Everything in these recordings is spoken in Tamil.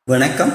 வணக்கம்.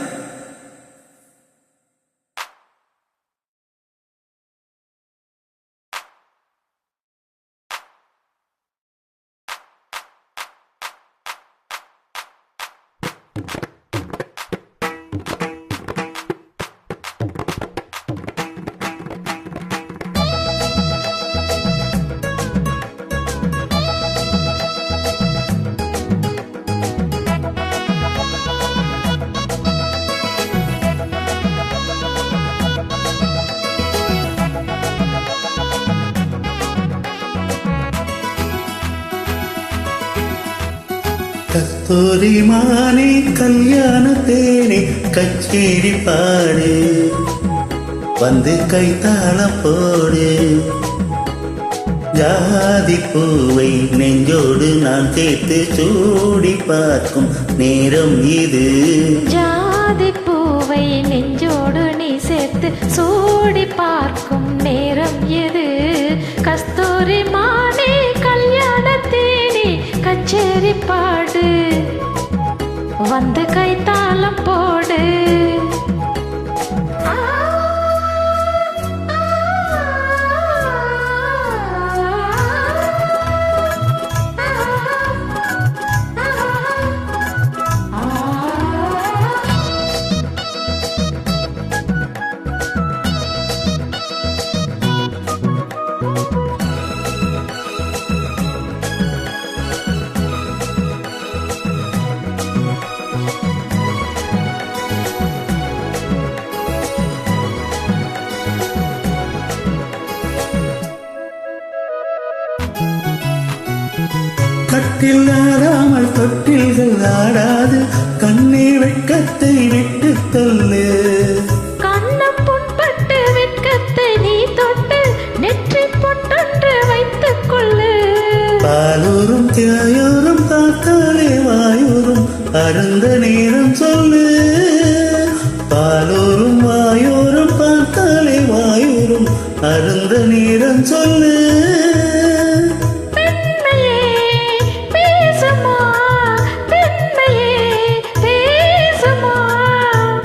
கஸ்தூரி மானே கல்யாண தேனே கச்சேரி பாடு, வந்து கைத்தாளம் போடு. ஜாதி பூவை நெஞ்சோடு நான் சேர்த்து சூடி பார்க்கும் நேரம் இது. ஜாதி பூவை நெஞ்சோடு நீ சேர்த்து சூடி பார்க்கும் நேரம் எது? கஸ்தூரி மானே கல்யாண தேனே கச்சேரி பாடு, வந்து கைத்தாளம் போடு. கட்டில் ஆடாமல் தொட்டில்கள் ஆடாது, கண்ணே வெட்கத்தை விட்டு தள்ளு. கண்ணம் புண்பட்டு வெட்கத்தை நீ தொட்டு நெற்றி பொட்டொன்று வைத்துக் கொள்ளு. பாலூரும் தியாயோரும் பார்த்தாலே வாயூரும் அருந்த நேரம் சொல்லு. பாலூரும் வாயோரும் பார்த்தாலே வாயூரும் அருந்த நேரம் சொல்லு.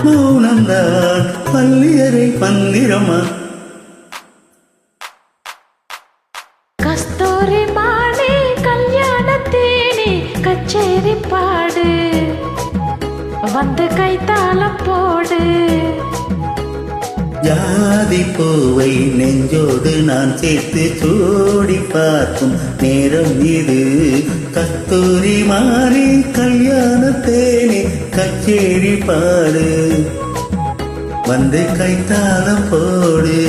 மௌனம்தான் பள்ளியறை பந்திரமா. கஸ்தூரி மானே கல்யாண தேனே கச்சேரி பாடு, வந்து கைத்தாளம் போடு. ஜாதி பூவை நெஞ்சோடு நான் சேர்த்து சூடி பார்க்கும் நேரம் இது. கஸ்தூரி மானே கல்யாண தேனே கச்சேரி பாடு, வந்து கைத்தாளம் போடு.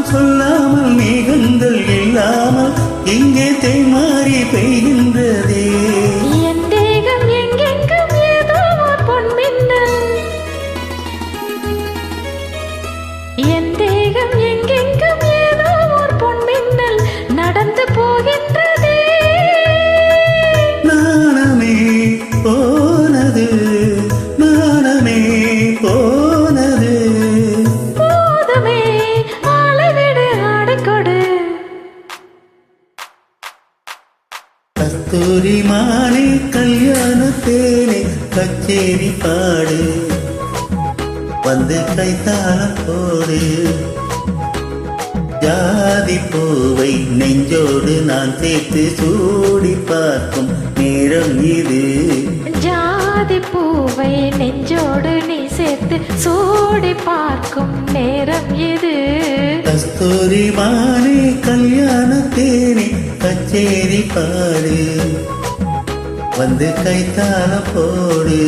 சொல்லாமல் மேகங்கள் இல்லாமல் எங்கே தேமாறி பெய்கின்றதே. என் தேகம் எங்கெங்கும் ஏதோ ஒரு பொன்மின்னல், என் தேகம் எங்கெங்கும் ஏதோ ஒரு பொன்மின்னல் நடந்து போகின்றதே. நாணமே போனது, நாணமே போனது. போதுமே ஆளைவிடு ஆடிக்கொடு. கஸ்தூரி மானே கல்யாண தேனே கச்சேரி பாடு, வந்து கைத்தாளம் போடு. ஜாதி பூவை நெஞ்சோடு நான் சேர்த்து சூடி பார்க்கும் நேரம் இது. ஜாதி பூவை நெஞ்சோடு நீ சேர்த்து சூடி பார்க்கும் நேரம் இது. கஸ்தூரி மானே கல்யாண தேனே கச்சேரி பாடு, வந்து கைத்தால போடு